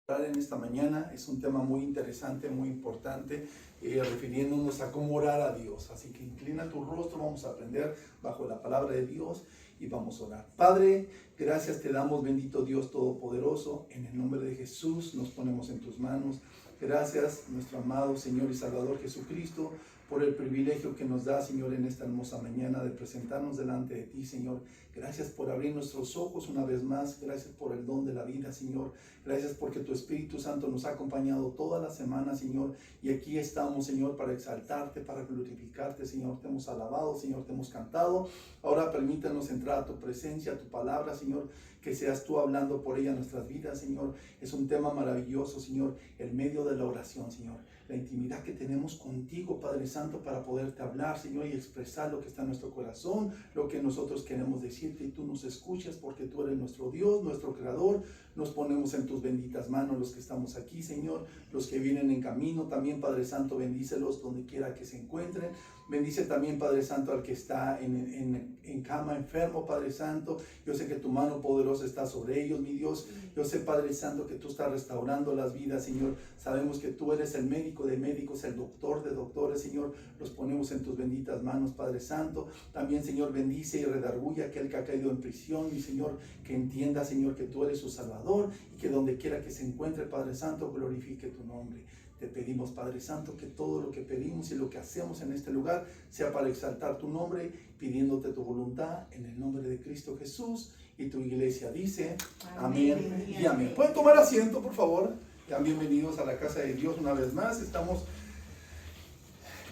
En esta mañana es un tema muy interesante, muy importante, refiriéndonos a cómo orar a Dios. Así que inclina tu rostro, vamos a aprender bajo la palabra de Dios y vamos a orar. Padre, gracias te damos, bendito Dios Todopoderoso. En el nombre de Jesús nos ponemos en tus manos. Gracias, nuestro amado Señor y Salvador Jesucristo, por el privilegio que nos da, Señor, en esta hermosa mañana de presentarnos delante de ti, Señor. Gracias por abrir nuestros ojos una vez más. Gracias por el don de la vida, Señor. Gracias porque tu Espíritu Santo nos ha acompañado toda la semana, Señor. Y aquí estamos, Señor, para exaltarte, para glorificarte, Señor. Te hemos alabado, Señor, te hemos cantado. Ahora permítanos entrar a tu presencia, a tu palabra, Señor. Que seas tú hablando por ella en nuestras vidas, Señor. Es un tema maravilloso, Señor. El medio de la oración, Señor. La intimidad que tenemos contigo, Padre Santo, para poderte hablar, Señor, y expresar lo que está en nuestro corazón, lo que nosotros queremos decirte, y tú nos escuchas porque tú eres nuestro Dios, nuestro Creador. Nos ponemos en tus benditas manos los que estamos aquí, Señor, los que vienen en camino también, Padre Santo, bendícelos donde quiera que se encuentren. Bendice también, Padre Santo, al que está en cama enfermo, Padre Santo. Yo sé que tu mano poderosa está sobre ellos, mi Dios. Yo sé, Padre Santo, que tú estás restaurando las vidas, Señor. Sabemos que tú eres el médico de médicos, el doctor de doctores, Señor. Los ponemos en tus benditas manos, Padre Santo. También, Señor, bendice y redarguye a aquel que ha caído en prisión, mi Señor. Que entienda, Señor, que tú eres su Salvador y que donde quiera que se encuentre, Padre Santo, glorifique tu nombre. Te pedimos, Padre Santo, que todo lo que pedimos y lo que hacemos en este lugar sea para exaltar tu nombre, pidiéndote tu voluntad en el nombre de Cristo Jesús. Y tu iglesia dice amén y amén. ¿Pueden tomar asiento, por favor? Sean bienvenidos a la casa de Dios una vez más. Estamos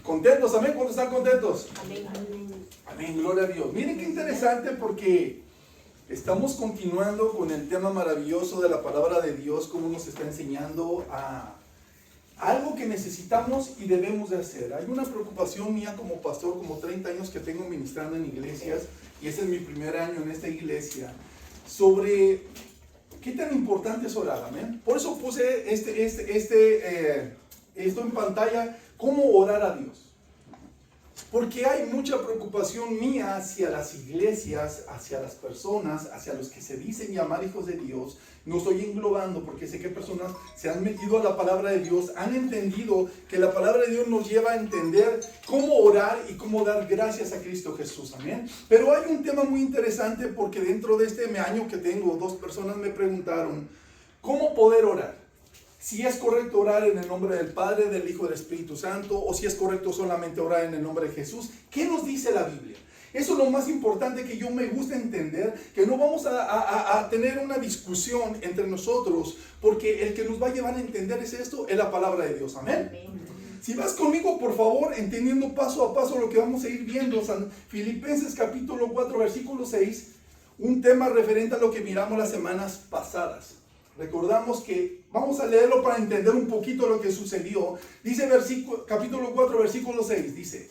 contentos, amén. ¿Cuántos están contentos? Amén. Amén, gloria a Dios. Miren qué interesante, porque estamos continuando con el tema maravilloso de la palabra de Dios, cómo nos está enseñando a algo que necesitamos y debemos de hacer. Hay una preocupación mía como pastor, como 30 años que tengo ministrando en iglesias, y ese es mi primer año en esta iglesia, sobre qué tan importante es orar, amén. Por eso puse esto en pantalla, cómo orar a Dios. Porque hay mucha preocupación mía hacia las iglesias, hacia las personas, hacia los que se dicen llamar hijos de Dios. No estoy englobando porque sé que personas se han metido a la palabra de Dios, han entendido que la palabra de Dios nos lleva a entender cómo orar y cómo dar gracias a Cristo Jesús, amén. Pero hay un tema muy interesante, porque dentro de este año que tengo, 2 personas me preguntaron cómo poder orar. Si es correcto orar en el nombre del Padre, del Hijo y del Espíritu Santo, o si es correcto solamente orar en el nombre de Jesús. ¿Qué nos dice la Biblia? Eso es lo más importante que yo me gusta entender, que no vamos a tener una discusión entre nosotros, porque el que nos va a llevar a entender es la palabra de Dios. Amén. Si vas conmigo, por favor, entendiendo paso a paso lo que vamos a ir viendo, Filipenses capítulo 4, versículo 6, un tema referente a lo que miramos las semanas pasadas. Recordamos que vamos a leerlo para entender un poquito lo que sucedió. Dice capítulo 4, versículo 6, dice: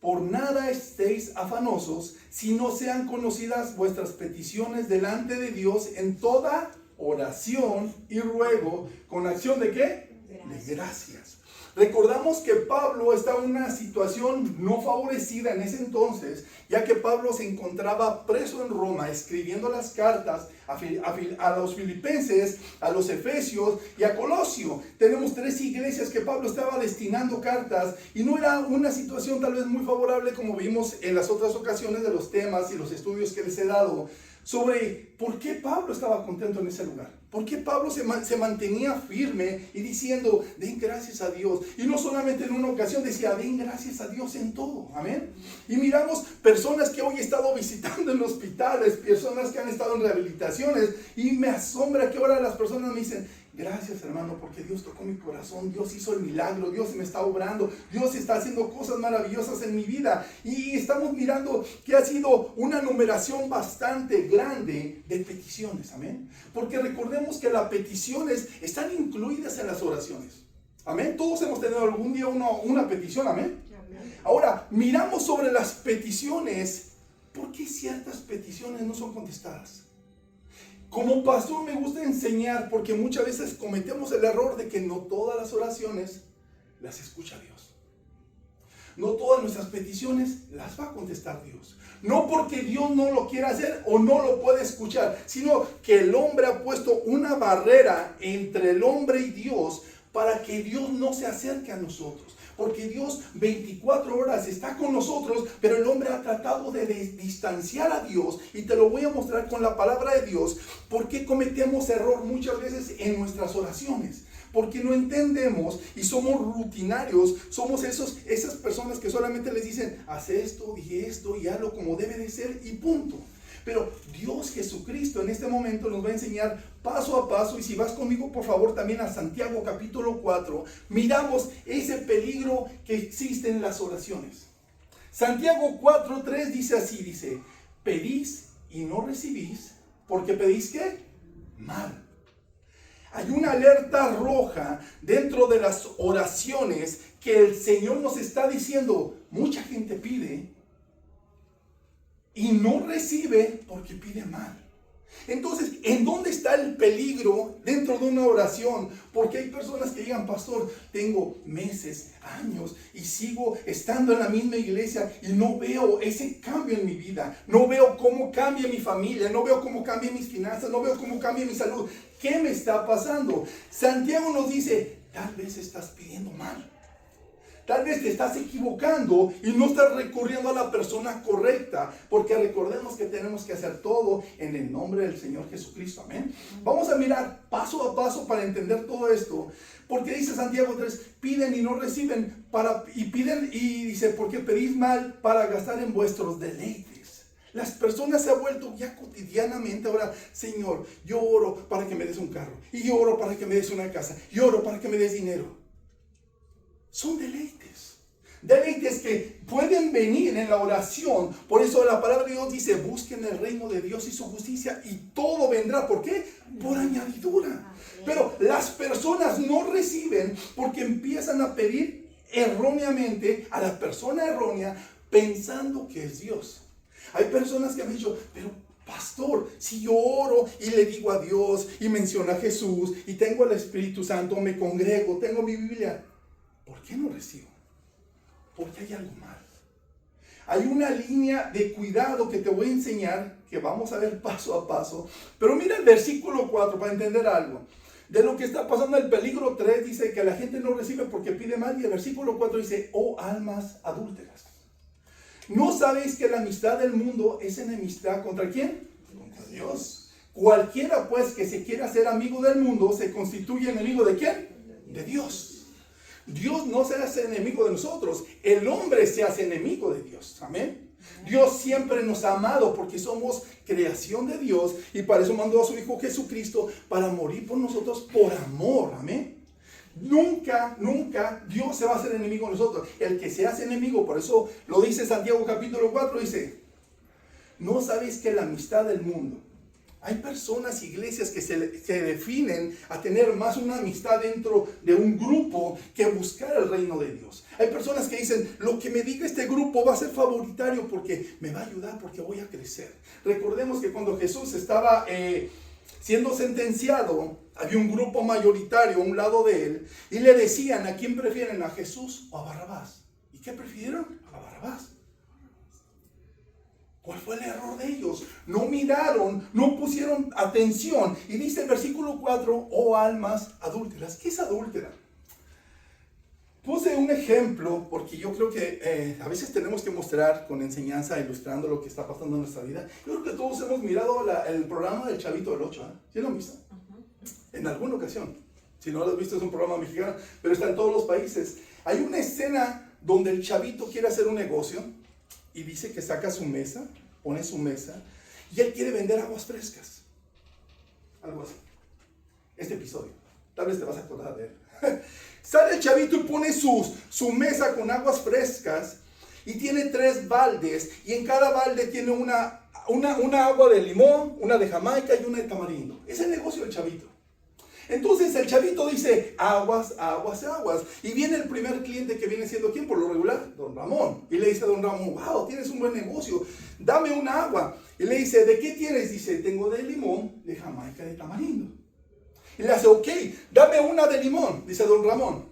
por nada estéis afanosos, si no sean conocidas vuestras peticiones delante de Dios en toda oración y ruego, con acción ¿de qué? De gracias. Recordamos que Pablo estaba en una situación no favorecida en ese entonces, ya que Pablo se encontraba preso en Roma, escribiendo las cartas a los filipenses, a los efesios y a Colosio. Tenemos 3 iglesias que Pablo estaba destinando cartas, y no era una situación tal vez muy favorable, como vimos en las otras ocasiones de los temas y los estudios que les he dado, sobre por qué Pablo estaba contento en ese lugar. ¿Por qué Pablo se mantenía firme y diciendo, den gracias a Dios? Y no solamente en una ocasión decía, den gracias a Dios en todo. Amén. Y miramos personas que hoy he estado visitando en hospitales, personas que han estado en rehabilitaciones, y me asombra que ahora las personas me dicen, gracias, hermano, porque Dios tocó mi corazón, Dios hizo el milagro, Dios me está obrando, Dios está haciendo cosas maravillosas en mi vida. Y estamos mirando que ha sido una numeración bastante grande de peticiones, amén. Porque recordemos que las peticiones están incluidas en las oraciones, amén. Todos hemos tenido algún día una petición, amén. Ahora, miramos sobre las peticiones, ¿por qué ciertas peticiones no son contestadas? Como pastor me gusta enseñar, porque muchas veces cometemos el error de que no todas las oraciones las escucha Dios. No todas nuestras peticiones las va a contestar Dios. No porque Dios no lo quiera hacer o no lo puede escuchar, sino que el hombre ha puesto una barrera entre el hombre y Dios para que Dios no se acerque a nosotros. Porque Dios 24 horas está con nosotros, pero el hombre ha tratado de distanciar a Dios. Y te lo voy a mostrar con la palabra de Dios. Porque cometemos error muchas veces en nuestras oraciones. Porque no entendemos y somos rutinarios, somos esas personas que solamente les dicen, haz esto y hazlo como debe de ser y punto. Pero Dios Jesucristo en este momento nos va a enseñar paso a paso, y si vas conmigo por favor también a Santiago capítulo 4, miramos ese peligro que existe en las oraciones. Santiago 4:3 dice así, dice, pedís y no recibís, porque pedís ¿qué? Mal. Hay una alerta roja dentro de las oraciones que el Señor nos está diciendo, mucha gente pide y no recibe porque pide mal. Entonces, ¿en dónde está el peligro dentro de una oración? Porque hay personas que digan, pastor, tengo meses, años y sigo estando en la misma iglesia y no veo ese cambio en mi vida. No veo cómo cambia mi familia, no veo cómo cambia mis finanzas, no veo cómo cambia mi salud. ¿Qué me está pasando? Santiago nos dice, tal vez estás pidiendo mal. Tal vez te estás equivocando y no estás recurriendo a la persona correcta, porque recordemos que tenemos que hacer todo en el nombre del Señor Jesucristo. Amén. Vamos a mirar paso a paso para entender todo esto, porque dice Santiago 3, piden y no reciben, piden y dice, porque pedís mal para gastar en vuestros deleites. Las personas se han vuelto ya cotidianamente ahora, Señor, yo oro para que me des un carro, y yo oro para que me des una casa, yo oro para que me des dinero. Son deleites. Deleites que pueden venir en la oración. Por eso la palabra de Dios dice, busquen el reino de Dios y su justicia y todo vendrá. ¿Por qué? Por añadidura. Pero las personas no reciben porque empiezan a pedir erróneamente a la persona errónea pensando que es Dios. Hay personas que han dicho, pero pastor, si yo oro y le digo a Dios y menciono a Jesús y tengo al Espíritu Santo, me congrego, tengo mi Biblia, ¿por qué no recibo? Porque hay algo mal. Hay una línea de cuidado que te voy a enseñar, que vamos a ver paso a paso. Pero mira el versículo 4 para entender algo. De lo que está pasando, el peligro 3 dice que la gente no recibe porque pide mal. Y el versículo 4 dice, oh almas adúlteras. ¿No sabéis que la amistad del mundo es enemistad contra quién? Contra Dios. Cualquiera pues que se quiera ser amigo del mundo se constituye enemigo ¿de quién? De Dios. Dios no se hace enemigo de nosotros, el hombre se hace enemigo de Dios, amén. Dios siempre nos ha amado porque somos creación de Dios y para eso mandó a su Hijo Jesucristo para morir por nosotros por amor, amén. Nunca Dios se va a hacer enemigo de nosotros. El que se hace enemigo, por eso lo dice Santiago capítulo 4, dice, ¿no sabéis que la amistad del mundo? Hay personas, iglesias que se definen a tener más una amistad dentro de un grupo que buscar el reino de Dios. Hay personas que dicen, lo que me diga este grupo va a ser favoritario porque me va a ayudar, porque voy a crecer. Recordemos que cuando Jesús estaba siendo sentenciado, había un grupo mayoritario a un lado de él y le decían, ¿a quién prefieren? ¿A Jesús o a Barrabás? ¿Y qué prefirieron? A Barrabás. ¿Cuál fue el error de ellos? No miraron, no pusieron atención. Y dice el versículo 4, oh almas adúlteras. ¿Qué es adúltera? Puse un ejemplo porque yo creo que a veces tenemos que mostrar con enseñanza, ilustrando lo que está pasando en nuestra vida. Yo creo que todos hemos mirado el programa del Chavito del 8. ¿Sí lo han visto? En alguna ocasión. Si no lo has visto, es un programa mexicano, pero está en todos los países. Hay una escena donde el chavito quiere hacer un negocio y dice que saca su mesa, pone su mesa, y él quiere vender aguas frescas. Algo así. Este episodio. Tal vez te vas a acordar de él. Sale el chavito y pone su mesa con aguas frescas, y tiene 3 baldes, y en cada balde tiene una agua de limón, una de Jamaica y una de tamarindo. Es el negocio del chavito. Entonces el chavito dice, aguas, aguas, aguas. Y viene el primer cliente que viene siendo, ¿quién por lo regular? Don Ramón. Y le dice a Don Ramón, wow, tienes un buen negocio, dame una agua. Y le dice, ¿de qué tienes? Dice, tengo de limón, de Jamaica, de tamarindo. Y le hace, ok, dame una de limón, dice Don Ramón.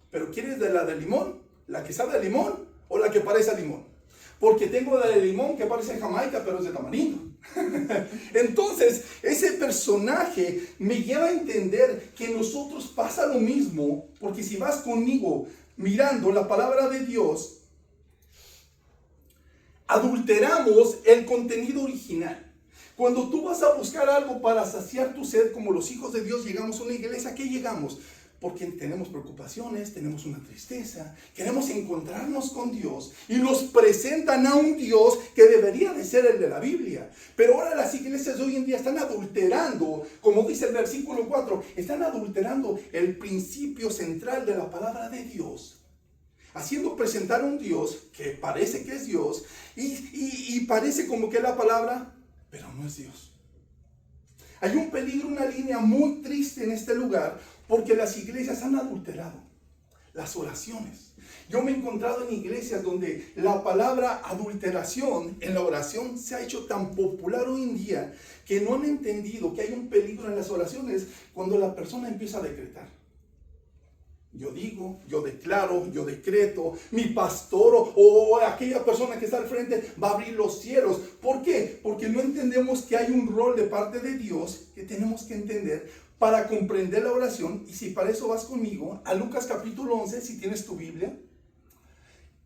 ¿Pero quieres de la de limón ¿La que sabe a limón o la que parece a limón? Porque tengo la de limón que parece Jamaica, pero es de tamarindo. Entonces, ese personaje me lleva a entender que nosotros pasa lo mismo, porque si vas conmigo mirando la palabra de Dios, adulteramos el contenido original. Cuando tú vas a buscar algo para saciar tu sed, como los hijos de Dios, llegamos a una iglesia. ¿A qué llegamos? Porque tenemos preocupaciones, tenemos una tristeza, queremos encontrarnos con Dios y nos presentan a un Dios que debería de ser el de la Biblia. Pero ahora las iglesias de hoy en día están adulterando, como dice el versículo 4, están adulterando el principio central de la palabra de Dios, haciendo presentar a un Dios que parece que es Dios y parece como que es la palabra, pero no es Dios. Hay un peligro, una línea muy triste en este lugar, porque las iglesias han adulterado las oraciones. Yo me he encontrado en iglesias donde la palabra adulteración en la oración se ha hecho tan popular hoy en día que no han entendido que hay un peligro en las oraciones cuando la persona empieza a decretar. Yo digo, yo declaro, yo decreto, mi pastor o aquella persona que está al frente va a abrir los cielos. ¿Por qué? Porque no entendemos que hay un rol de parte de Dios que tenemos que entender para comprender la oración. Y si para eso vas conmigo a Lucas capítulo 11, si tienes tu Biblia.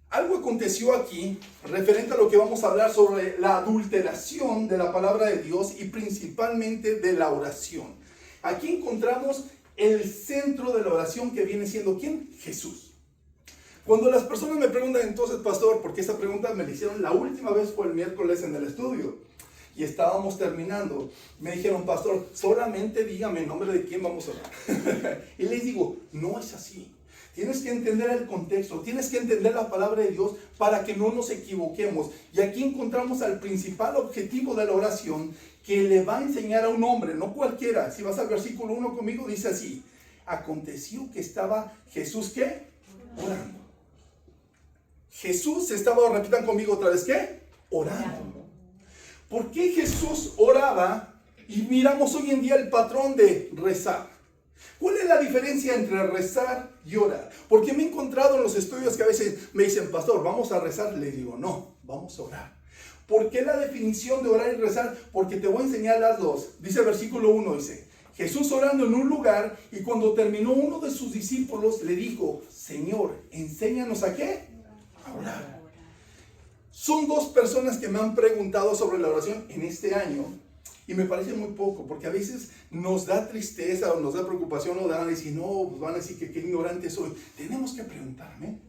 Algo aconteció aquí referente a lo que vamos a hablar sobre la adulteración de la palabra de Dios y principalmente de la oración. Aquí encontramos el centro de la oración, que viene siendo ¿quién? Jesús. Cuando las personas me preguntan, entonces, pastor, porque esta pregunta me la hicieron la última vez fue el miércoles en el estudio y estábamos terminando, me dijeron, pastor, solamente dígame en nombre de quién vamos a orar. Y les digo, no es así. Tienes que entender el contexto, tienes que entender la palabra de Dios para que no nos equivoquemos. Y aquí encontramos al principal objetivo de la oración, que le va a enseñar a un hombre, no cualquiera. Si vas al versículo 1 conmigo, dice así: aconteció que estaba Jesús, ¿qué? Orando. Jesús estaba, repitan conmigo otra vez, ¿qué? Orando. ¿Por qué Jesús oraba? Y miramos hoy en día el patrón de rezar. ¿Cuál es la diferencia entre rezar y orar? Porque me he encontrado en los estudios que a veces me dicen, pastor, ¿vamos a rezar? Les digo, no, vamos a orar. ¿Por qué la definición de orar y rezar? Porque te voy a enseñar las dos. Dice el versículo 1, dice, Jesús orando en un lugar, y cuando terminó uno de sus discípulos le dijo, Señor, enséñanos ¿a qué? A orar. Son dos personas que me han preguntado sobre la oración en este año, y me parece muy poco, porque a veces nos da tristeza o nos da preocupación, o van a decir, no, pues van a decir que qué ignorante soy. Tenemos que preguntarme.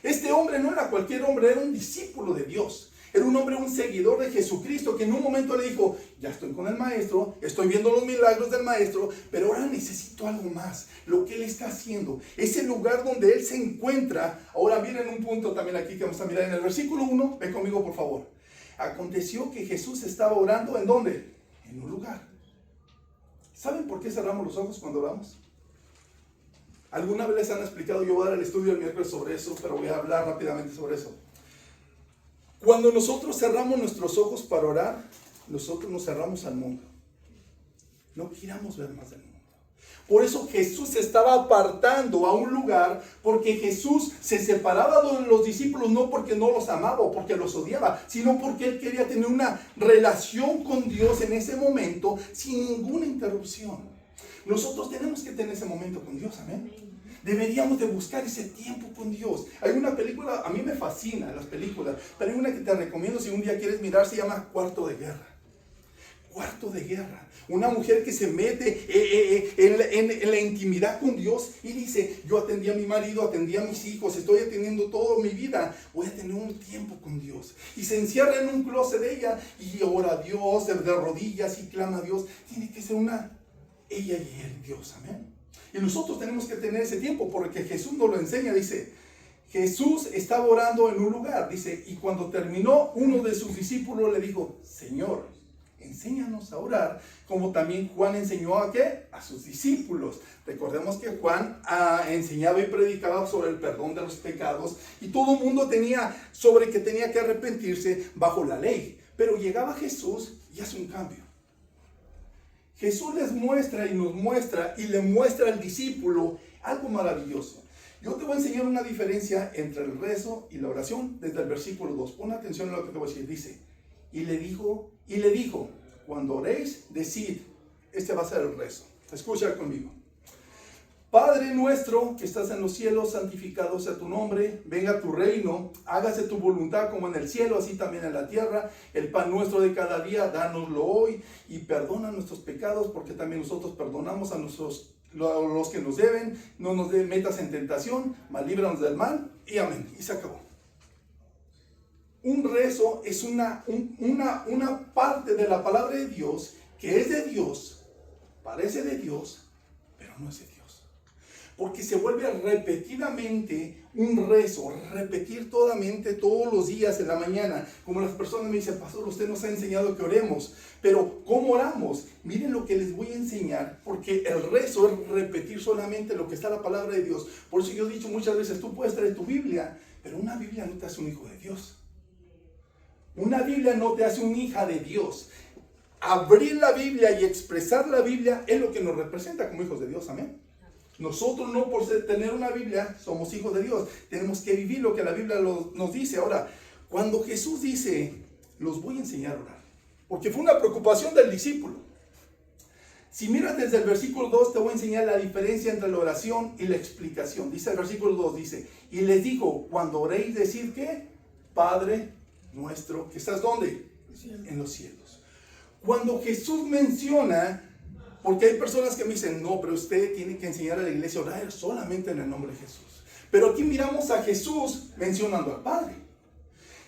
Este hombre no era cualquier hombre, era un discípulo de Dios. Era un hombre, un seguidor de Jesucristo, que en un momento le dijo, ya estoy con el maestro, estoy viendo los milagros del maestro, pero ahora necesito algo más, lo que él está haciendo. Ese lugar donde él se encuentra. Ahora miren un punto también aquí que vamos a mirar en el versículo 1, ven conmigo por favor. Aconteció que Jesús estaba orando, ¿en dónde? En un lugar. ¿Saben por qué cerramos los ojos cuando oramos? Alguna vez les han explicado, yo voy a dar el estudio el miércoles sobre eso, pero voy a hablar rápidamente sobre eso. Cuando nosotros cerramos nuestros ojos para orar, nosotros nos cerramos al mundo. No queramos ver más del mundo. Por eso Jesús se estaba apartando a un lugar, porque Jesús se separaba de los discípulos no porque no los amaba o porque los odiaba, sino porque él quería tener una relación con Dios en ese momento sin ninguna interrupción. Nosotros tenemos que tener ese momento con Dios, amén. Deberíamos de buscar ese tiempo con Dios. Hay una película, a mí me fascinan las películas, pero hay una que te recomiendo si un día quieres mirar, se llama Cuarto de Guerra. Cuarto de Guerra. Una mujer que se mete en la intimidad con Dios y dice, yo atendí a mi marido, atendí a mis hijos, estoy atendiendo toda mi vida, voy a tener un tiempo con Dios. Y se encierra en un closet de ella y ora a Dios, de rodillas y clama a Dios. Tiene que ser ella y el Dios, amén. Y nosotros tenemos que tener ese tiempo porque Jesús nos lo enseña. Dice, Jesús estaba orando en un lugar. Dice, y cuando terminó, uno de sus discípulos le dijo, Señor, enséñanos a orar, como también Juan enseñó ¿a qué? A sus discípulos. Recordemos que Juan enseñaba y predicaba sobre el perdón de los pecados. Y todo el mundo tenía sobre que tenía que arrepentirse bajo la ley. Pero llegaba Jesús y hace un cambio. Jesús les muestra y nos muestra y le muestra al discípulo algo maravilloso. Yo te voy a enseñar una diferencia entre el rezo y la oración desde el versículo 2. Pon atención a lo que te voy a decir. Dice, y le dijo, cuando oréis, decid, este va a ser el rezo. Escucha conmigo. Padre nuestro que estás en los cielos, santificado sea tu nombre, venga tu reino, hágase tu voluntad como en el cielo, así también en la tierra. El pan nuestro de cada día, dánoslo hoy y perdona nuestros pecados, porque también nosotros perdonamos a los que nos deben. No nos metas en tentación, mas líbranos del mal, y amén. Y se acabó. Un rezo es una parte de la palabra de Dios que es de Dios, parece de Dios, pero no es de Dios. Porque se vuelve repetidamente un rezo, repetir todos los días en la mañana. Como las personas me dicen, pastor, usted nos ha enseñado que oremos, pero ¿cómo oramos? Miren lo que les voy a enseñar, porque el rezo es repetir solamente lo que está en la palabra de Dios. Por eso yo he dicho muchas veces, tú puedes traer tu Biblia, pero una Biblia no te hace un hijo de Dios. Una Biblia no te hace una hija de Dios. Abrir la Biblia y expresar la Biblia es lo que nos representa como hijos de Dios, amén. Nosotros no por tener una Biblia somos hijos de Dios. Tenemos que vivir lo que la Biblia nos dice. Ahora, cuando Jesús dice, los voy a enseñar a orar, porque fue una preocupación del discípulo. Si miras desde el versículo 2, te voy a enseñar la diferencia entre la oración y la explicación. Dice el versículo 2, dice, y les digo, cuando oréis, decid que, Padre nuestro, que estás ¿dónde? En los cielos. Cuando Jesús menciona, porque hay personas que me dicen, no, pero usted tiene que enseñar a la iglesia a orar solamente en el nombre de Jesús. Pero aquí miramos a Jesús mencionando al Padre.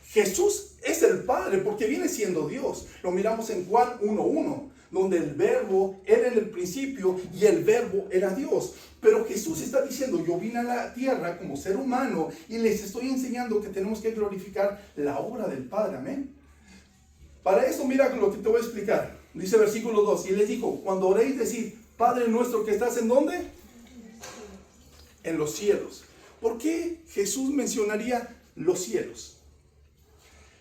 Jesús es el Padre porque viene siendo Dios. Lo miramos en Juan 1:1, donde el verbo era en el principio y el verbo era Dios. Pero Jesús está diciendo, yo vine a la tierra como ser humano y les estoy enseñando que tenemos que glorificar la obra del Padre, amén. Para eso mira lo que te voy a explicar. Dice versículo 2, y les dijo, cuando oréis, decid, Padre nuestro que estás ¿en dónde? En los cielos. ¿Por qué Jesús mencionaría los cielos?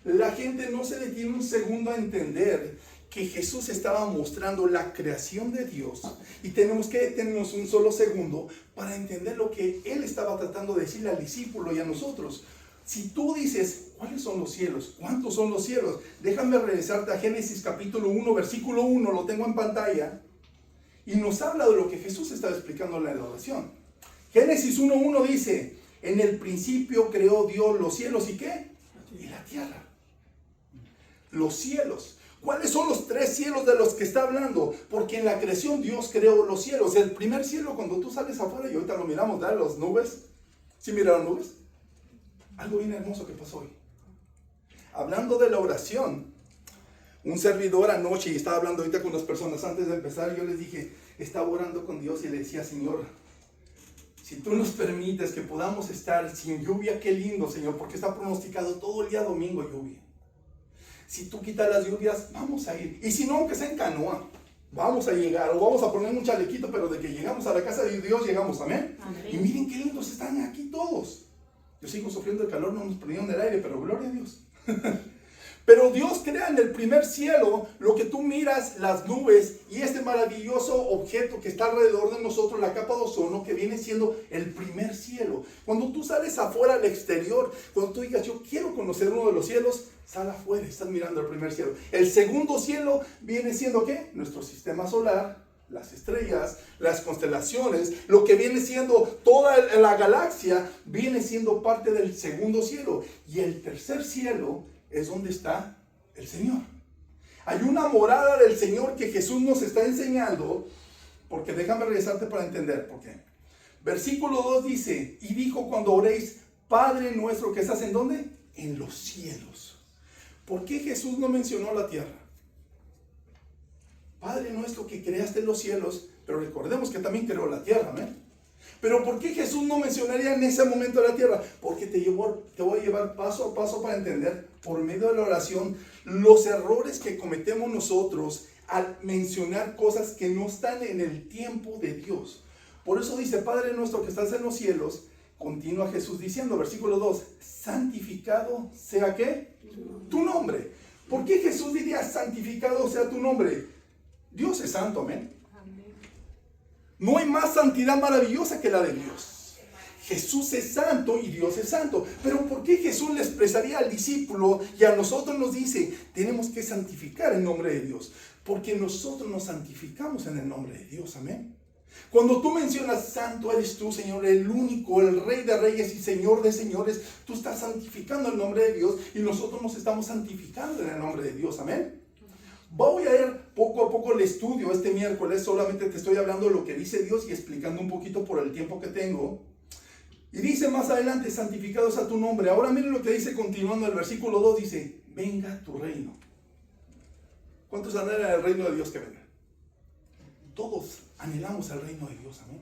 La gente no se detiene un segundo a entender que Jesús estaba mostrando la creación de Dios, y tenemos que detenernos un solo segundo para entender lo que Él estaba tratando de decirle al discípulo y a nosotros. Si tú dices, ¿cuáles son los cielos? ¿Cuántos son los cielos? Déjame regresarte a Génesis capítulo 1, versículo 1, lo tengo en pantalla, y nos habla de lo que Jesús estaba explicando en la oración. Génesis 1:1 dice, en el principio creó Dios los cielos, ¿y qué? Y la tierra. Los cielos. ¿Cuáles son los tres cielos de los que está hablando? Porque en la creación Dios creó los cielos. El primer cielo, cuando tú sales afuera, y ahorita lo miramos, ¿verdad? Las nubes. ¿Sí miraron nubes? Algo bien hermoso que pasó hoy. Hablando de la oración, un servidor anoche, y estaba hablando ahorita con las personas antes de empezar, yo les dije, estaba orando con Dios y le decía, Señor, si tú nos permites que podamos estar sin lluvia, qué lindo, Señor, porque está pronosticado todo el día domingo lluvia. Si tú quitas las lluvias, vamos a ir. Y si no, aunque sea en canoa, vamos a llegar, o vamos a poner un chalequito, pero de que llegamos a la casa de Dios, llegamos, amén. Amén. Y miren qué lindos están aquí todos. Yo sigo sufriendo el calor, no nos prendieron el aire, pero gloria a Dios. Pero Dios crea en el primer cielo lo que tú miras, las nubes y este maravilloso objeto que está alrededor de nosotros, la capa de ozono, que viene siendo el primer cielo. Cuando tú sales afuera al exterior, cuando tú digas, yo quiero conocer uno de los cielos, sal afuera, estás mirando el primer cielo. El segundo cielo viene siendo ¿qué? Nuestro sistema solar, las estrellas, las constelaciones, lo que viene siendo toda la galaxia, viene siendo parte del segundo cielo. Y el tercer cielo es donde está el Señor. Hay una morada del Señor que Jesús nos está enseñando, porque déjame regresarte para entender por qué. Versículo 2 dice, y dijo cuando oréis, Padre nuestro que estás ¿en dónde? En los cielos. ¿Por qué Jesús no mencionó la tierra? Padre nuestro que creaste los cielos, pero recordemos que también creó la tierra, ¿amén? Pero ¿por qué Jesús no mencionaría en ese momento la tierra? Porque te voy a llevar paso a paso para entender, por medio de la oración, los errores que cometemos nosotros al mencionar cosas que no están en el tiempo de Dios. Por eso dice, Padre nuestro que estás en los cielos, continúa Jesús diciendo, versículo 2, santificado sea ¿qué? Tu nombre. ¿Por qué Jesús diría santificado sea tu nombre? Dios es santo, amén. No hay más santidad maravillosa que la de Dios. Jesús es santo y Dios es santo. Pero ¿por qué Jesús le expresaría al discípulo y a nosotros nos dice, tenemos que santificar el nombre de Dios? Porque nosotros nos santificamos en el nombre de Dios, amén. Cuando tú mencionas santo eres tú, Señor, el único, el Rey de Reyes y Señor de Señores, tú estás santificando el nombre de Dios y nosotros nos estamos santificando en el nombre de Dios, amén. Voy a ir poco a poco el estudio este miércoles, solamente te estoy hablando de lo que dice Dios y explicando un poquito por el tiempo que tengo. Y dice más adelante, santificados a tu nombre. Ahora miren lo que dice continuando el versículo 2, dice, venga tu reino. ¿Cuántos anhelan el reino de Dios que venga? Todos anhelamos el reino de Dios, amén.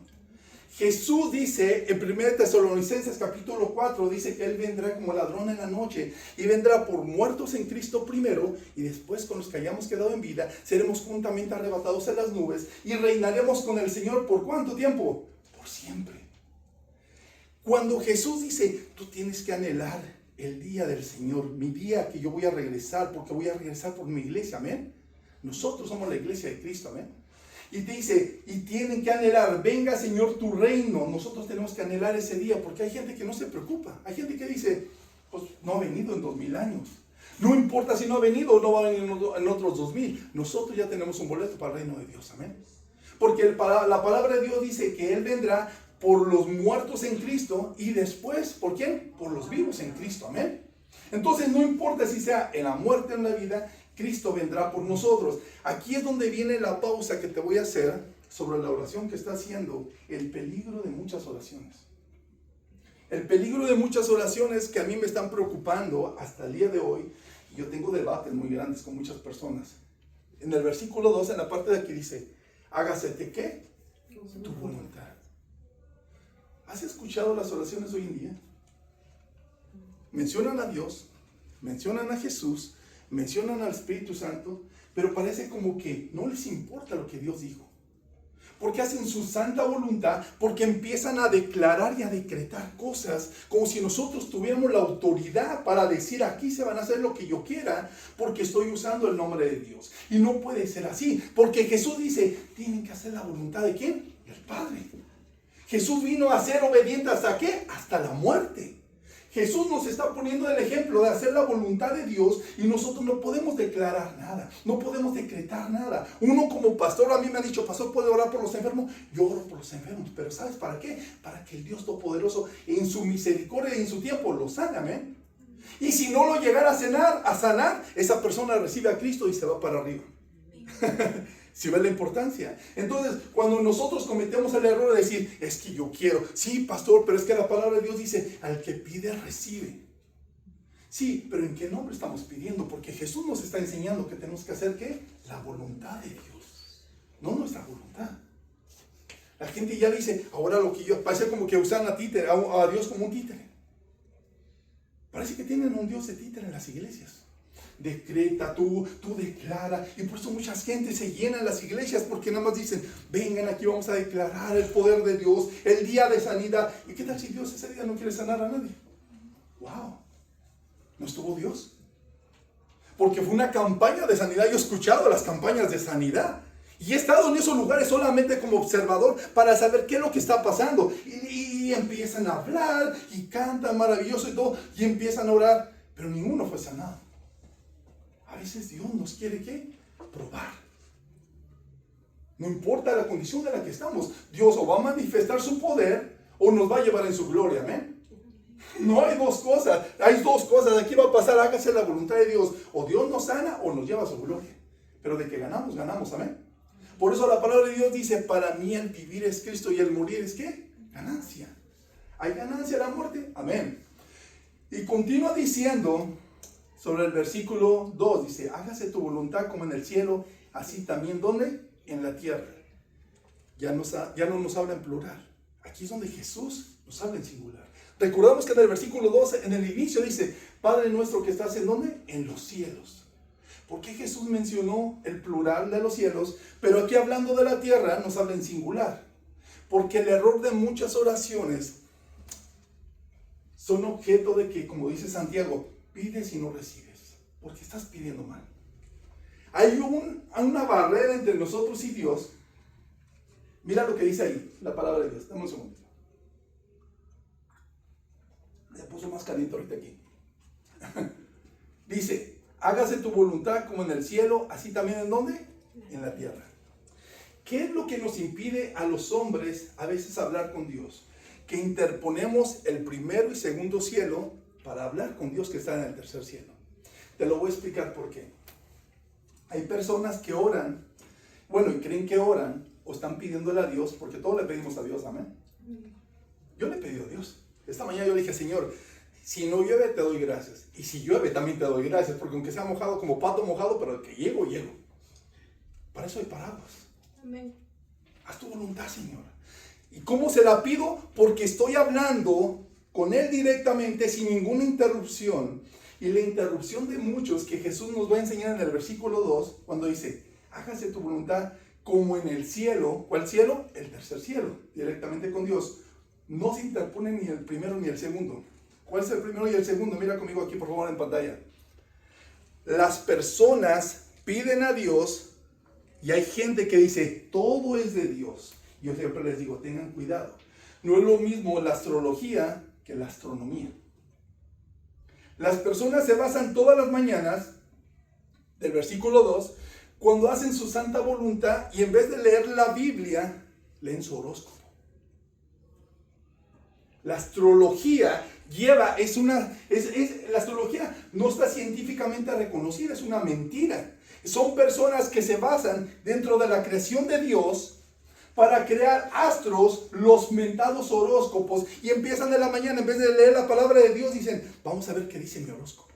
Jesús dice en 1 Tesalonicenses capítulo 4, dice que Él vendrá como ladrón en la noche y vendrá por muertos en Cristo primero y después con los que hayamos quedado en vida seremos juntamente arrebatados en las nubes y reinaremos con el Señor ¿por cuánto tiempo? Por siempre. Cuando Jesús dice, tú tienes que anhelar el día del Señor, mi día que yo voy a regresar, porque voy a regresar por mi iglesia, amén. Nosotros somos la iglesia de Cristo, amén. Y te dice, y tienen que anhelar, venga Señor tu reino. Nosotros tenemos que anhelar ese día, porque hay gente que no se preocupa. Hay gente que dice, pues no ha venido en 2000 años. No importa si no ha venido o no va a venir en otros 2000. Nosotros ya tenemos un boleto para el reino de Dios, amén. Porque la palabra de Dios dice que Él vendrá por los muertos en Cristo y después, ¿por quién? Por los vivos en Cristo, amén. Entonces no importa si sea en la muerte o en la vida, Cristo vendrá por nosotros. Aquí es donde viene la pausa que te voy a hacer sobre la oración que está haciendo, el peligro de muchas oraciones. El peligro de muchas oraciones que a mí me están preocupando hasta el día de hoy. Yo tengo debates muy grandes con muchas personas. En el versículo 2, en la parte de aquí dice, hágasete ¿qué? Tu voluntad. ¿Has escuchado las oraciones hoy en día? Mencionan a Dios, mencionan a Jesús, mencionan al Espíritu Santo, pero parece como que no les importa lo que Dios dijo. Porque hacen su santa voluntad, porque empiezan a declarar y a decretar cosas, como si nosotros tuviéramos la autoridad para decir aquí se van a hacer lo que yo quiera, porque estoy usando el nombre de Dios. Y no puede ser así, porque Jesús dice, tienen que hacer la voluntad ¿de quién? Del Padre. Jesús vino a ser obediente ¿hasta qué? Hasta la muerte. Jesús nos está poniendo el ejemplo de hacer la voluntad de Dios y nosotros no podemos declarar nada, no podemos decretar nada. Uno como pastor a mí me ha dicho, pastor, ¿puede orar por los enfermos? Yo oro por los enfermos, pero ¿sabes para qué? Para que el Dios Todopoderoso en su misericordia y en su tiempo lo sane, amén. Y si no lo llegara a sanar, esa persona recibe a Cristo y se va para arriba. Si ves la importancia. Entonces, cuando nosotros cometemos el error de decir, es que yo quiero, sí, pastor, pero es que la palabra de Dios dice, al que pide, recibe. Sí, pero ¿en qué nombre estamos pidiendo? Porque Jesús nos está enseñando que tenemos que hacer, ¿qué? La voluntad de Dios, no nuestra voluntad. La gente ya dice, ahora lo que yo, parece como que usan a Dios como un títere. Parece que tienen un Dios de títere en las iglesias. Decreta, tú declara, y por eso mucha gente se llena en las iglesias porque nada más dicen, vengan aquí, vamos a declarar el poder de Dios, el día de sanidad. ¿Y qué tal si Dios ese día no quiere sanar a nadie? ¡Wow! ¿No estuvo Dios? Porque fue una campaña de sanidad. Yo he escuchado las campañas de sanidad y he estado en esos lugares solamente como observador para saber qué es lo que está pasando, y empiezan a hablar y cantan maravilloso y todo, y empiezan a orar, pero ninguno fue sanado. A veces Dios nos quiere ¿qué? Probar. No importa la condición en la que estamos, Dios o va a manifestar su poder o nos va a llevar en su gloria, amén. No hay dos cosas, hay dos cosas. Aquí va a pasar, hágase la voluntad de Dios. O Dios nos sana o nos lleva a su gloria. Pero de que ganamos, ganamos, amén. Por eso la palabra de Dios dice, para mí el vivir es Cristo y el morir es ¿qué? Ganancia. ¿Hay ganancia en la muerte? Amén. Y continúa diciendo sobre el versículo 2, dice, hágase tu voluntad como en el cielo, así también, ¿dónde? En la tierra. Ya no nos habla en plural. Aquí es donde Jesús nos habla en singular. Recordamos que en el versículo 12, en el inicio dice, Padre nuestro que estás en ¿dónde? En los cielos. ¿Por qué Jesús mencionó el plural de los cielos? Pero aquí hablando de la tierra nos habla en singular. Porque el error de muchas oraciones son objeto de que, como dice Santiago, pides y no recibes, porque estás pidiendo mal. Hay una barrera entre nosotros y Dios. Mira lo que dice ahí, la palabra de Dios. Dame un segundo. más caliente ahorita aquí. Dice, hágase tu voluntad como en el cielo, así también ¿en dónde? En la tierra. ¿Qué es lo que nos impide a los hombres a veces hablar con Dios? Que interponemos el primero y segundo cielo para hablar con Dios que está en el tercer cielo. Te lo voy a explicar por qué. Hay personas que oran, bueno, y creen que oran o están pidiéndole a Dios, porque todos le pedimos a Dios, amén. Yo le pedí a Dios. Esta mañana yo le dije, Señor, si no llueve te doy gracias. Y si llueve también te doy gracias, porque aunque sea mojado como pato mojado, pero que llego. Para eso hay paraguas. Amén. Haz tu voluntad, Señor. ¿Y cómo se la pido? Porque estoy hablando con Él directamente, sin ninguna interrupción. Y la interrupción de muchos que Jesús nos va a enseñar en el versículo 2, cuando dice, hágase tu voluntad como en el cielo. ¿Cuál cielo? El tercer cielo, directamente con Dios. No se interpone ni el primero ni el segundo. ¿Cuál es el primero y el segundo? Mira conmigo aquí, por favor, en pantalla. Las personas piden a Dios y hay gente que dice, todo es de Dios. Yo siempre les digo, tengan cuidado. No es lo mismo la astrología que la astronomía. Las personas se basan todas las mañanas, del versículo 2, cuando hacen su santa voluntad y en vez de leer la Biblia, leen su horóscopo. La astrología la astrología no está científicamente reconocida, es una mentira. Son personas que se basan dentro de la creación de Dios para crear astros, los mentados horóscopos, y empiezan de la mañana, en vez de leer la palabra de Dios, dicen, vamos a ver qué dice mi horóscopo.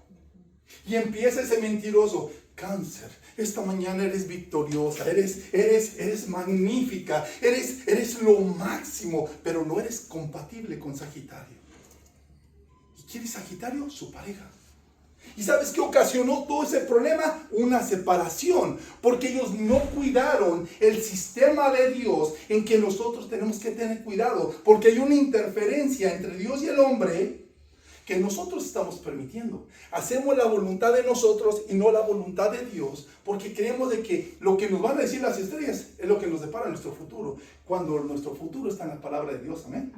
Y empieza ese mentiroso, Cáncer, esta mañana eres victoriosa, eres magnífica, eres lo máximo, pero no eres compatible con Sagitario. ¿Y quién es Sagitario? Su pareja. ¿Y sabes qué ocasionó todo ese problema? Una separación, porque ellos no cuidaron el sistema de Dios en que nosotros tenemos que tener cuidado, porque hay una interferencia entre Dios y el hombre que nosotros estamos permitiendo. Hacemos la voluntad de nosotros y no la voluntad de Dios, porque creemos de que lo que nos van a decir las estrellas es lo que nos depara nuestro futuro, cuando nuestro futuro está en la palabra de Dios, amén.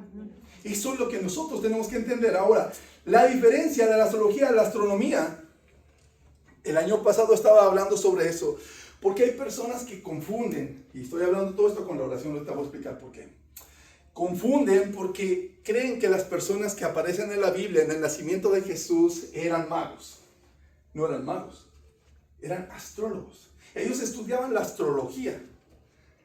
Eso es lo que nosotros tenemos que entender. Ahora, la diferencia de la astrología a la astronomía, el año pasado estaba hablando sobre eso, porque hay personas que confunden, y estoy hablando todo esto con la oración, ahorita voy a explicar por qué. Confunden porque creen que las personas que aparecen en la Biblia en el nacimiento de Jesús eran magos. No eran magos, eran astrólogos. Ellos estudiaban la astrología.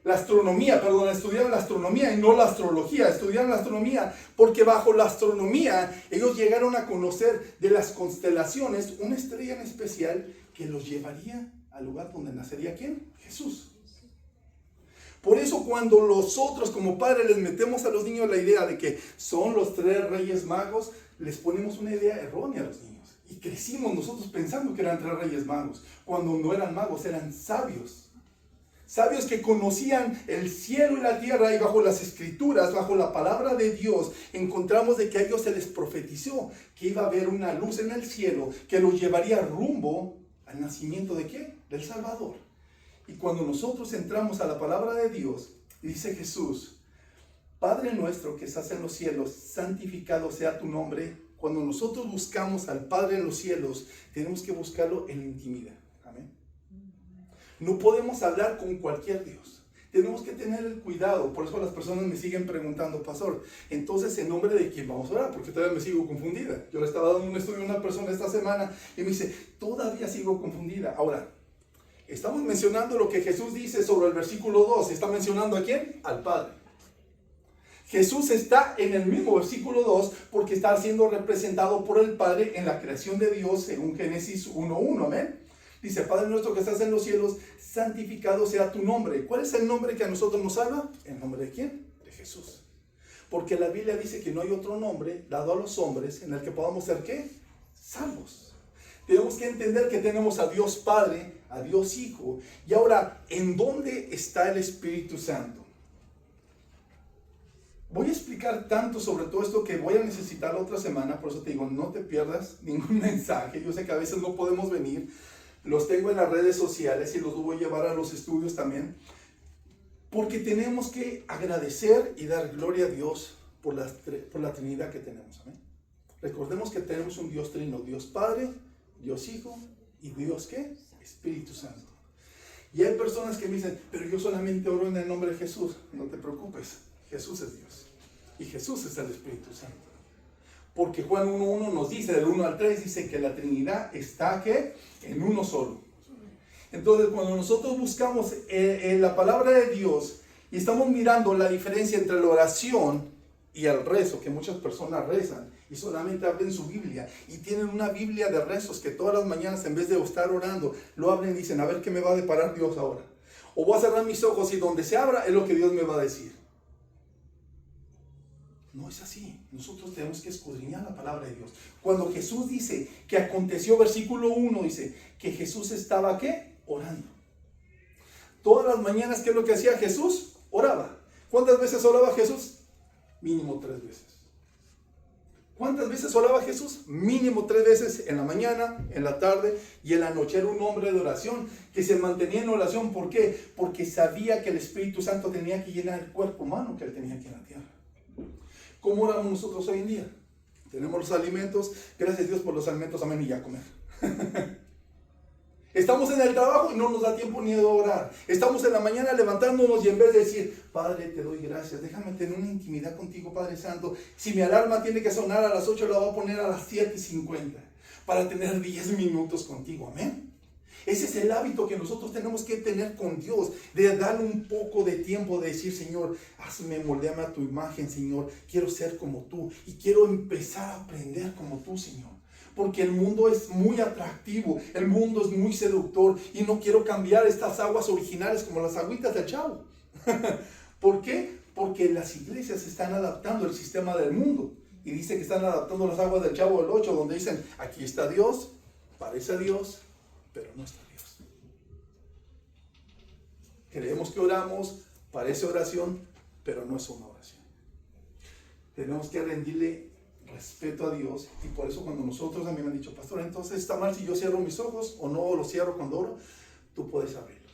Estudiaban la astronomía y no la astrología. Estudiaban la astronomía porque bajo la astronomía ellos llegaron a conocer de las constelaciones una estrella en especial que los llevaría al lugar donde nacería ¿quién? Jesús. Por eso cuando nosotros como padres les metemos a los niños la idea de que son los 3 reyes magos, les ponemos una idea errónea a los niños. Y crecimos nosotros pensando que eran 3 reyes magos, cuando no eran magos, eran sabios. Sabios que conocían el cielo y la tierra, y bajo las escrituras, bajo la palabra de Dios, encontramos de que a ellos se les profetizó que iba a haber una luz en el cielo que los llevaría rumbo al nacimiento ¿de qué? Del Salvador. Y cuando nosotros entramos a la palabra de Dios, dice Jesús, Padre nuestro que estás en los cielos, santificado sea tu nombre. Cuando nosotros buscamos al Padre en los cielos, tenemos que buscarlo en la intimidad. Amén. No podemos hablar con cualquier Dios. Tenemos que tener el cuidado. Por eso las personas me siguen preguntando, pastor, entonces ¿en nombre de quién vamos a orar? Porque todavía me sigo confundida. Yo le estaba dando un estudio a una persona esta semana y me dice, todavía sigo confundida. Ahora, estamos mencionando lo que Jesús dice sobre el versículo 2. ¿Está mencionando a quién? Al Padre. Jesús está en el mismo versículo 2 porque está siendo representado por el Padre en la creación de Dios según Génesis 1:1. Amén. Dice, Padre nuestro que estás en los cielos, santificado sea tu nombre. ¿Cuál es el nombre que a nosotros nos salva? ¿El nombre de quién? De Jesús. Porque la Biblia dice que no hay otro nombre dado a los hombres en el que podamos ser ¿qué? Salvos. Tenemos que entender que tenemos a Dios Padre, a Dios Hijo. Y ahora, ¿en dónde está el Espíritu Santo? Voy a explicar tanto sobre todo esto que voy a necesitar la otra semana. Por eso te digo, no te pierdas ningún mensaje. Yo sé que a veces no podemos venir. Los tengo en las redes sociales y los voy a llevar a los estudios también. Porque tenemos que agradecer y dar gloria a Dios por la Trinidad que tenemos. ¿Amén? Recordemos que tenemos un Dios trino, Dios Padre, Dios Hijo y Dios ¿qué? Espíritu Santo. Y hay personas que me dicen, pero yo solamente oro en el nombre de Jesús. No te preocupes, Jesús es Dios. Y Jesús es el Espíritu Santo. Porque Juan 1.1 nos dice, del 1 al 3, dice que la Trinidad está ¿qué? En uno solo. Entonces, cuando nosotros buscamos la palabra de Dios y estamos mirando la diferencia entre la oración y el rezo, que muchas personas rezan y solamente abren su Biblia y tienen una Biblia de rezos que todas las mañanas, en vez de estar orando, lo abren y dicen, a ver qué me va a deparar Dios ahora. O voy a cerrar mis ojos y donde se abra es lo que Dios me va a decir. No es así. Nosotros tenemos que escudriñar la palabra de Dios. Cuando Jesús dice que aconteció, versículo 1 dice que Jesús estaba ¿qué? Orando. Todas las mañanas, ¿qué es lo que hacía Jesús? Oraba. ¿Cuántas veces oraba Jesús? Mínimo 3 veces. ¿Cuántas veces oraba Jesús? Mínimo 3 veces, en la mañana, en la tarde y en la noche. Era un hombre de oración que se mantenía en oración. ¿Por qué? Porque sabía que el Espíritu Santo tenía que llenar el cuerpo humano que él tenía aquí en la tierra. ¿Cómo oramos nosotros hoy en día? Tenemos los alimentos, gracias a Dios por los alimentos, amén, y ya comer. Estamos en el trabajo y no nos da tiempo ni de orar. Estamos en la mañana levantándonos y en vez de decir, Padre, te doy gracias, déjame tener una intimidad contigo, Padre Santo. Si mi alarma tiene que sonar a las 8, la voy a poner a las 7:50 para tener 10 minutos contigo, amén. Ese es el hábito que nosotros tenemos que tener con Dios, de darle un poco de tiempo, de decir, Señor, hazme, moldeame a tu imagen, Señor, quiero ser como tú y quiero empezar a aprender como tú, Señor. Porque el mundo es muy atractivo, el mundo es muy seductor y no quiero cambiar estas aguas originales como las agüitas del Chavo. ¿Por qué? Porque las iglesias están adaptando el sistema del mundo y dice que están adaptando las aguas del Chavo del 8, donde dicen, aquí está Dios, parece a Dios, pero no está Dios. Creemos que oramos, parece oración, pero no es una oración. Tenemos que rendirle respeto a Dios y por eso cuando nosotros a mí me han dicho, pastor, entonces está mal si yo cierro mis ojos o no los cierro cuando oro, tú puedes abrirlos.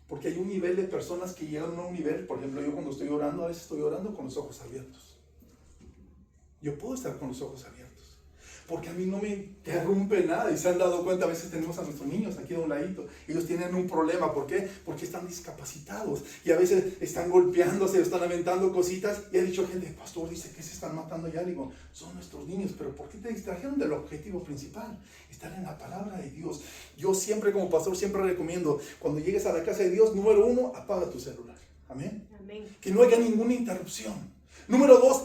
Porque hay un nivel de personas que llegan a un nivel, por ejemplo, yo cuando estoy orando, a veces estoy orando con los ojos abiertos. Yo puedo estar con los ojos abiertos. Porque a mí no me interrumpe nada. Y se han dado cuenta, a veces tenemos a nuestros niños aquí de un ladito. Ellos tienen un problema. ¿Por qué? Porque están discapacitados. Y a veces están golpeándose, están aventando cositas. Y ha dicho gente, pastor, dice que se están matando ya. Digo, son nuestros niños. Pero ¿por qué te distrajeron del objetivo principal? Estar en la palabra de Dios. Yo siempre como pastor, siempre recomiendo, cuando llegues a la casa de Dios, número 1, apaga tu celular. Amén. Amén. Que no haya ninguna interrupción. Número 2,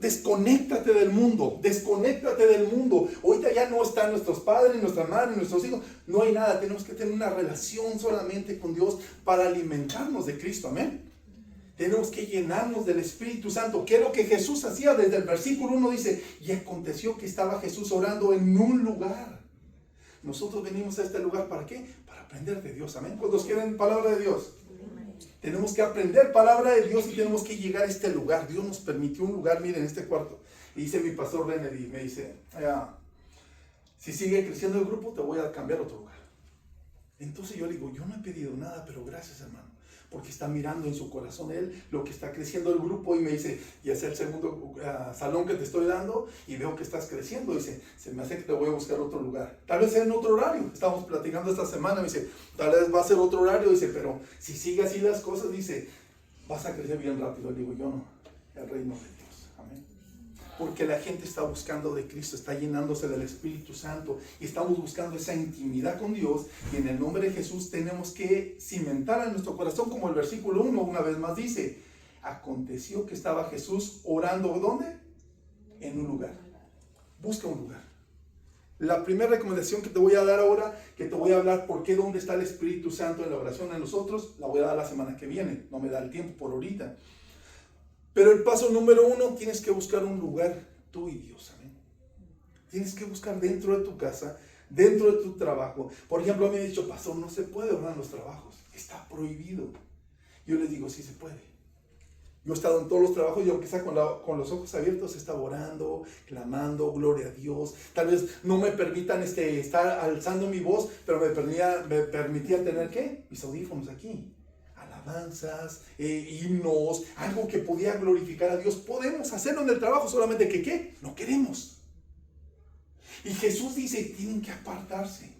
desconéctate del mundo, desconéctate del mundo. Ahorita ya no están nuestros padres, nuestra madre, nuestros hijos, no hay nada. Tenemos que tener una relación solamente con Dios para alimentarnos de Cristo, amén. Tenemos que llenarnos del Espíritu Santo, que es lo que Jesús hacía. Desde el versículo 1 dice, y aconteció que estaba Jesús orando en un lugar. Nosotros venimos a este lugar, ¿para qué? Para aprender de Dios, amén. ¿Cuántos quieren palabra de Dios? Tenemos que aprender palabra de Dios y tenemos que llegar a este lugar. Dios nos permitió un lugar, miren, este cuarto. Y dice mi pastor Benedict, me dice, si sigue creciendo el grupo, te voy a cambiar a otro lugar. Entonces yo le digo, yo no he pedido nada, pero gracias, hermano. Porque está mirando en su corazón él lo que está creciendo el grupo y me dice, y es el segundo salón que te estoy dando y veo que estás creciendo. Dice, se me hace que te voy a buscar otro lugar. Tal vez sea en otro horario. Estábamos platicando esta semana, me dice, tal vez va a ser otro horario. Dice, pero si sigue así las cosas, dice, vas a crecer bien rápido. Le digo, yo no, el reino de Dios. Amén. Porque la gente está buscando de Cristo, está llenándose del Espíritu Santo y estamos buscando esa intimidad con Dios y en el nombre de Jesús tenemos que cimentar en nuestro corazón, como el versículo 1 una vez más dice, aconteció que estaba Jesús orando, ¿dónde? En un lugar. Busca un lugar. La primera recomendación que te voy a dar ahora, que te voy a hablar por qué, dónde está el Espíritu Santo en la oración en nosotros, la voy a dar la semana que viene, no me da el tiempo por ahorita. Pero el paso número 1, tienes que buscar un lugar, tú y Dios, amén. Tienes que buscar dentro de tu casa, dentro de tu trabajo. Por ejemplo, a mí me han dicho, pastor, no se puede orar en los trabajos, está prohibido. Yo les digo, sí se puede. Yo he estado en todos los trabajos y aunque sea con los ojos abiertos, estaba orando, clamando, gloria a Dios. Tal vez no me permitan estar alzando mi voz, pero me permitía tener, ¿qué? Mis audífonos aquí. Alabanzas, himnos, algo que podía glorificar a Dios. Podemos hacerlo en el trabajo, solamente que ¿qué? No queremos. Y Jesús dice, tienen que apartarse.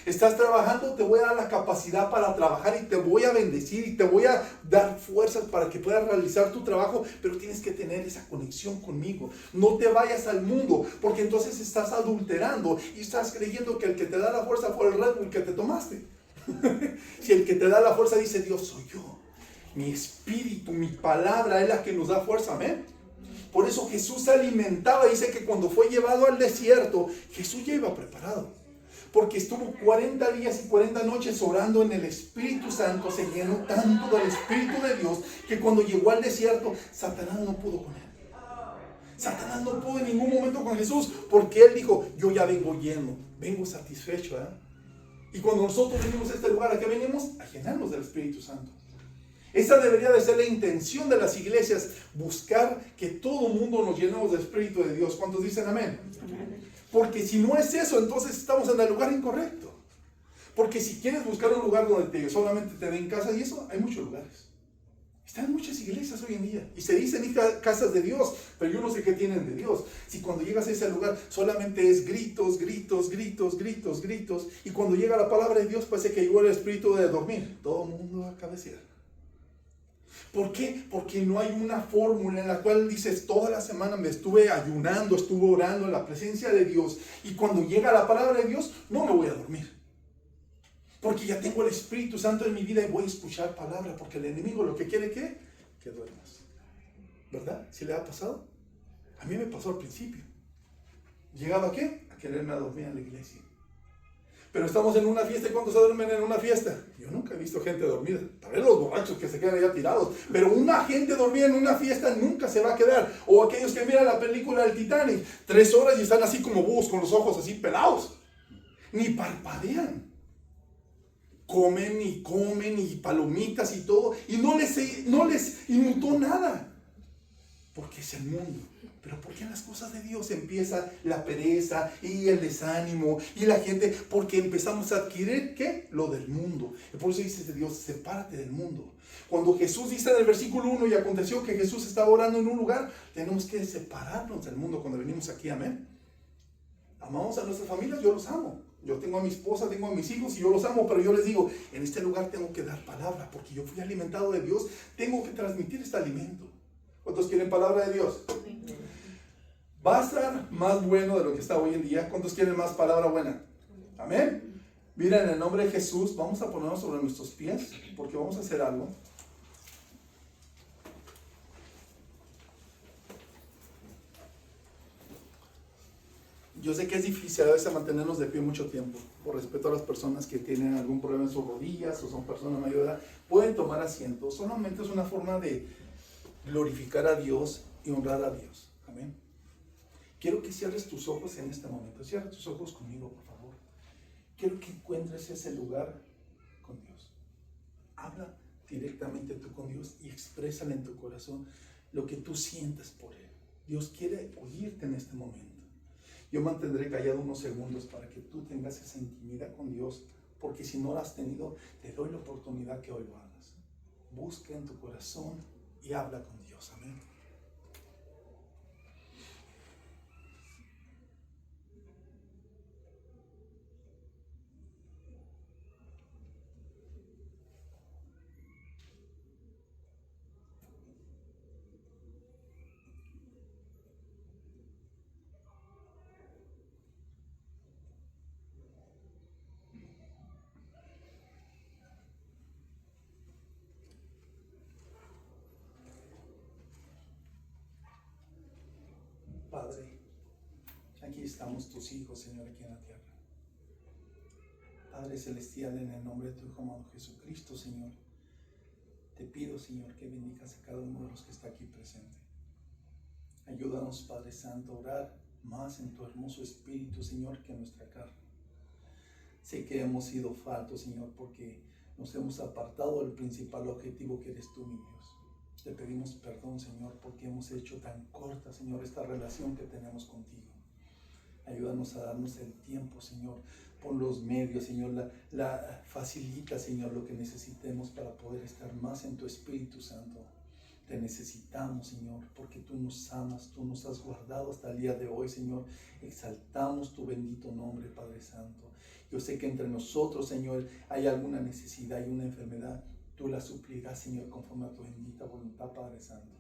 Estás trabajando, te voy a dar la capacidad para trabajar y te voy a bendecir y te voy a dar fuerzas para que puedas realizar tu trabajo, pero tienes que tener esa conexión conmigo. No te vayas al mundo, porque entonces estás adulterando y estás creyendo que el que te da la fuerza fue el Red Bull que te tomaste. Si el que te da la fuerza dice, Dios soy yo, mi espíritu, mi palabra es la que nos da fuerza, amén. Por eso Jesús se alimentaba, dice que cuando fue llevado al desierto, Jesús ya iba preparado. Porque estuvo 40 días y 40 noches orando en el Espíritu Santo, se llenó tanto del Espíritu de Dios, que cuando llegó al desierto, Satanás no pudo con él. Satanás no pudo en ningún momento con Jesús, porque él dijo, yo ya vengo lleno, vengo satisfecho. Y cuando nosotros venimos a este lugar, ¿a qué venimos? A llenarnos del Espíritu Santo. Esa debería de ser la intención de las iglesias, buscar que todo el mundo nos llenemos del Espíritu de Dios. ¿Cuántos dicen amén? Amén. Porque si no es eso, entonces estamos en el lugar incorrecto. Porque si quieres buscar un lugar donde solamente te den casa y eso, hay muchos lugares. Están muchas iglesias hoy en día y se dicen casas de Dios, pero yo no sé qué tienen de Dios. Si cuando llegas a ese lugar solamente es gritos, gritos, gritos, gritos, gritos, y cuando llega la palabra de Dios parece que llegó el espíritu de dormir. Todo el mundo va a cabecear. ¿Por qué? Porque no hay una fórmula en la cual dices, toda la semana me estuve ayunando, estuve orando en la presencia de Dios, y cuando llega la palabra de Dios, no me voy a dormir. Porque ya tengo el Espíritu Santo en mi vida y voy a escuchar palabra, porque el enemigo lo que quiere que duermas. ¿Verdad? ¿Sí le ha pasado? A mí me pasó al principio. ¿Llegaba a qué? A quererme a dormir en la iglesia. Pero estamos en una fiesta, ¿y cuántos se duermen en una fiesta? Yo nunca he visto gente dormida. Tal vez los borrachos que se quedan allá tirados. Pero una gente dormida en una fiesta nunca se va a quedar. O aquellos que miran la película del Titanic, 3 horas y están así como búhos con los ojos así pelados. Ni parpadean. Comen y palomitas y todo. Y no les inmutó nada. Porque es el mundo. Pero ¿por qué en las cosas de Dios empieza la pereza y el desánimo y la gente? Porque empezamos a adquirir, ¿qué? Lo del mundo. Y por eso dice Dios, sepárate del mundo. Cuando Jesús dice en el versículo 1, y aconteció que Jesús estaba orando en un lugar, tenemos que separarnos del mundo cuando venimos aquí, amén. Amamos a nuestras familias, yo los amo. Yo tengo a mi esposa, tengo a mis hijos y yo los amo, pero yo les digo, en este lugar tengo que dar palabra, porque yo fui alimentado de Dios, tengo que transmitir este alimento. ¿Cuántos quieren palabra de Dios? Va a estar más bueno de lo que está hoy en día. ¿Cuántos quieren más palabra buena? Amén. Mira, en el nombre de Jesús, vamos a ponernos sobre nuestros pies, porque vamos a hacer algo. Yo sé que es difícil a veces mantenernos de pie mucho tiempo, por respeto a las personas que tienen algún problema en sus rodillas o son personas mayor de edad. Pueden tomar asiento. Solamente es una forma de glorificar a Dios y honrar a Dios. Amén. Quiero que cierres tus ojos en este momento. Cierra tus ojos conmigo, por favor. Quiero que encuentres ese lugar con Dios. Habla directamente tú con Dios y exprésale en tu corazón lo que tú sientas por Él. Dios quiere oírte en este momento. Yo mantendré callado unos segundos para que tú tengas esa intimidad con Dios, porque si no la has tenido, te doy la oportunidad que hoy lo hagas. Busca en tu corazón y habla con Dios. Amén. Padre, aquí estamos tus hijos, Señor, aquí en la tierra. Padre Celestial, en el nombre de tu Hijo amado Jesucristo, Señor, te pido, Señor, que bendigas a cada uno de los que está aquí presente. Ayúdanos, Padre Santo, a orar más en tu hermoso espíritu, Señor, que en nuestra carne. Sé que hemos sido faltos, Señor, porque nos hemos apartado del principal objetivo que eres tú, mi Dios. Te pedimos perdón, Señor, porque hemos hecho tan corta, Señor, esta relación que tenemos contigo. Ayúdanos a darnos el tiempo, Señor. Pon los medios, Señor. Facilita, Señor, lo que necesitemos para poder estar más en tu Espíritu Santo. Te necesitamos, Señor, porque tú nos amas, tú nos has guardado hasta el día de hoy, Señor. Exaltamos tu bendito nombre, Padre Santo. Yo sé que entre nosotros, Señor, hay alguna necesidad y una enfermedad. Tú la suplirás, Señor, conforme a tu bendita voluntad, Padre Santo.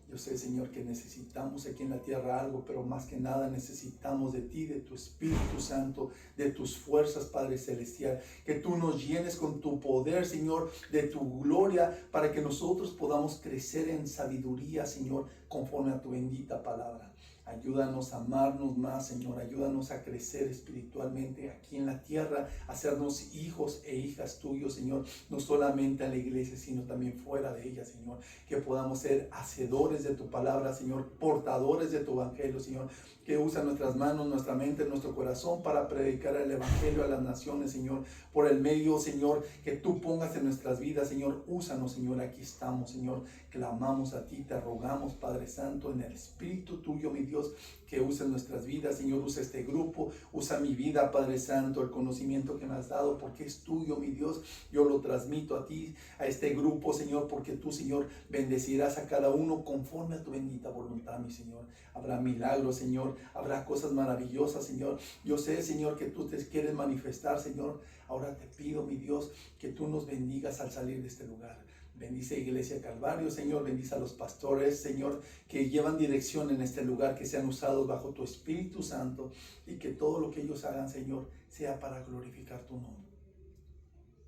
Yo sé, Señor, que necesitamos aquí en la tierra algo, pero más que nada necesitamos de ti, de tu Espíritu Santo, de tus fuerzas, Padre Celestial. Que tú nos llenes con tu poder, Señor, de tu gloria, para que nosotros podamos crecer en sabiduría, Señor, conforme a tu bendita palabra. Ayúdanos a amarnos más, Señor. Ayúdanos a crecer espiritualmente aquí en la tierra, a hacernos hijos e hijas tuyos, Señor. No solamente a la iglesia, sino también fuera de ella, Señor. Que podamos ser hacedores de tu palabra, Señor. Portadores de tu evangelio, Señor. Que usa nuestras manos, nuestra mente, nuestro corazón para predicar el evangelio a las naciones, Señor. Por el medio, Señor, que tú pongas en nuestras vidas, Señor. Úsanos, Señor. Aquí estamos, Señor. Clamamos a ti, te rogamos, Padre Santo, en el Espíritu tuyo, mi Dios, que uses nuestras vidas, Señor. Usa este grupo, usa mi vida, Padre Santo, el conocimiento que me has dado, porque es tuyo, mi Dios. Yo lo transmito a ti, a este grupo, Señor, porque tú, Señor, bendecirás a cada uno conforme a tu bendita voluntad, mi Señor. Habrá milagros, Señor, habrá cosas maravillosas, Señor. Yo sé, Señor, que tú te quieres manifestar, Señor. Ahora te pido, mi Dios, que tú nos bendigas al salir de este lugar. Bendice Iglesia Calvario, Señor. Bendice a los pastores, Señor, que llevan dirección en este lugar, que sean usados bajo tu Espíritu Santo, y que todo lo que ellos hagan, Señor, sea para glorificar tu nombre.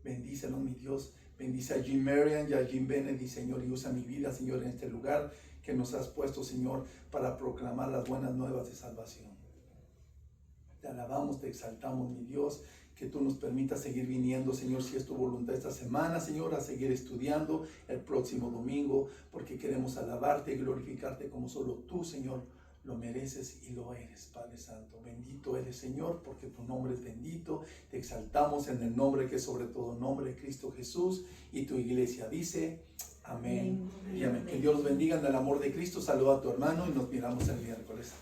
Bendícelos, mi Dios. Bendice a Jim Marian y a Jim Benedict, Señor, y usa mi vida, Señor, en este lugar que nos has puesto, Señor, para proclamar las buenas nuevas de salvación. Te alabamos, te exaltamos, mi Dios. Que tú nos permitas seguir viniendo, Señor, si es tu voluntad esta semana, Señor, a seguir estudiando el próximo domingo, porque queremos alabarte y glorificarte como solo tú, Señor, lo mereces y lo eres, Padre Santo. Bendito eres, Señor, porque tu nombre es bendito. Te exaltamos en el nombre que es sobre todo nombre, Cristo Jesús, y tu iglesia dice amén y amén. Que Dios los bendiga en el amor de Cristo. Saluda a tu hermano y nos miramos el miércoles.